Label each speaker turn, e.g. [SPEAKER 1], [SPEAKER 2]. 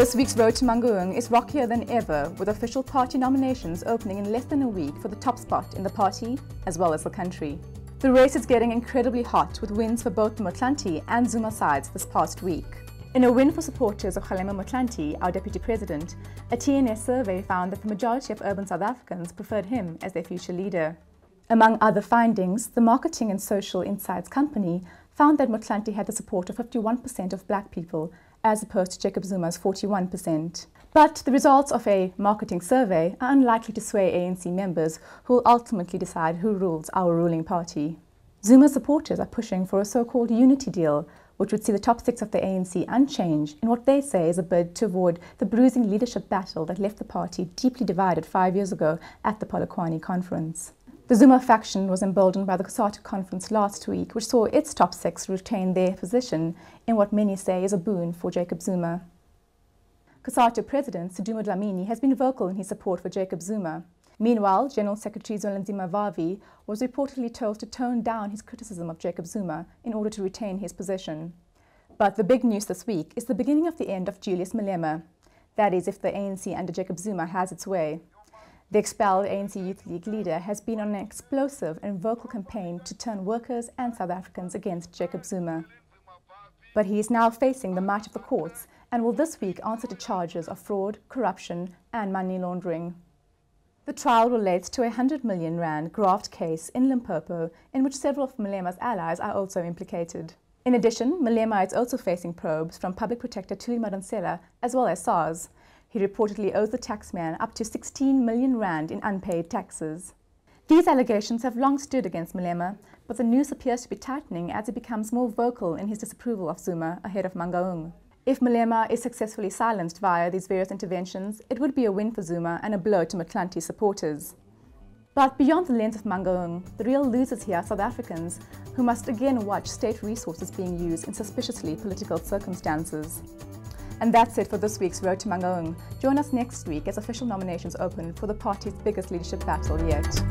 [SPEAKER 1] This week's road to Mangaung is rockier than ever, with official party nominations opening in less than a week for the top spot in the party as well as the country. The race is getting incredibly hot, with wins for both the Motlanthe and Zuma sides this past week. In a win for supporters of Kgalema Motlanthe, our deputy president, a TNS survey found that the majority of urban South Africans preferred him as their future leader. Among other findings, the Marketing and Social Insights company found that Motlanthe had the support of 51% of black people, as opposed to Jacob Zuma's 41%. But the results of a marketing survey are unlikely to sway ANC members, who will ultimately decide who rules our ruling party. Zuma's supporters are pushing for a so-called unity deal, which would see the top six of the ANC unchanged in what they say is a bid to avoid the bruising leadership battle that left the party deeply divided 5 years ago at the Polokwane conference. The Zuma faction was emboldened by the Cosatu conference last week, which saw its top six retain their position in what many say is a boon for Jacob Zuma. Cosatu President Suduma Dlamini has been vocal in his support for Jacob Zuma. Meanwhile, General Secretary Zwelinzima Vavi was reportedly told to tone down his criticism of Jacob Zuma in order to retain his position. But the big news this week is the beginning of the end of Julius Malema. That is, if the ANC under Jacob Zuma has its way. The expelled ANC Youth League leader has been on an explosive and vocal campaign to turn workers and South Africans against Jacob Zuma. But he is now facing the might of the courts and will this week answer to charges of fraud, corruption and money laundering. The trial relates to a 100 million rand graft case in Limpopo, in which several of Malema's allies are also implicated. In addition, Malema is also facing probes from Public Protector Thuli Madonsela as well as SARS. He reportedly owes the taxman up to 16 million rand in unpaid taxes. These allegations have long stood against Malema, but the noose appears to be tightening as he becomes more vocal in his disapproval of Zuma ahead of Mangaung. If Malema is successfully silenced via these various interventions, it would be a win for Zuma and a blow to Motlanthe supporters. But beyond the lens of Mangaung, the real losers here are South Africans, who must again watch state resources being used in suspiciously political circumstances. And that's it for this week's Road to Mangaung. Join us next week as official nominations open for the party's biggest leadership battle yet.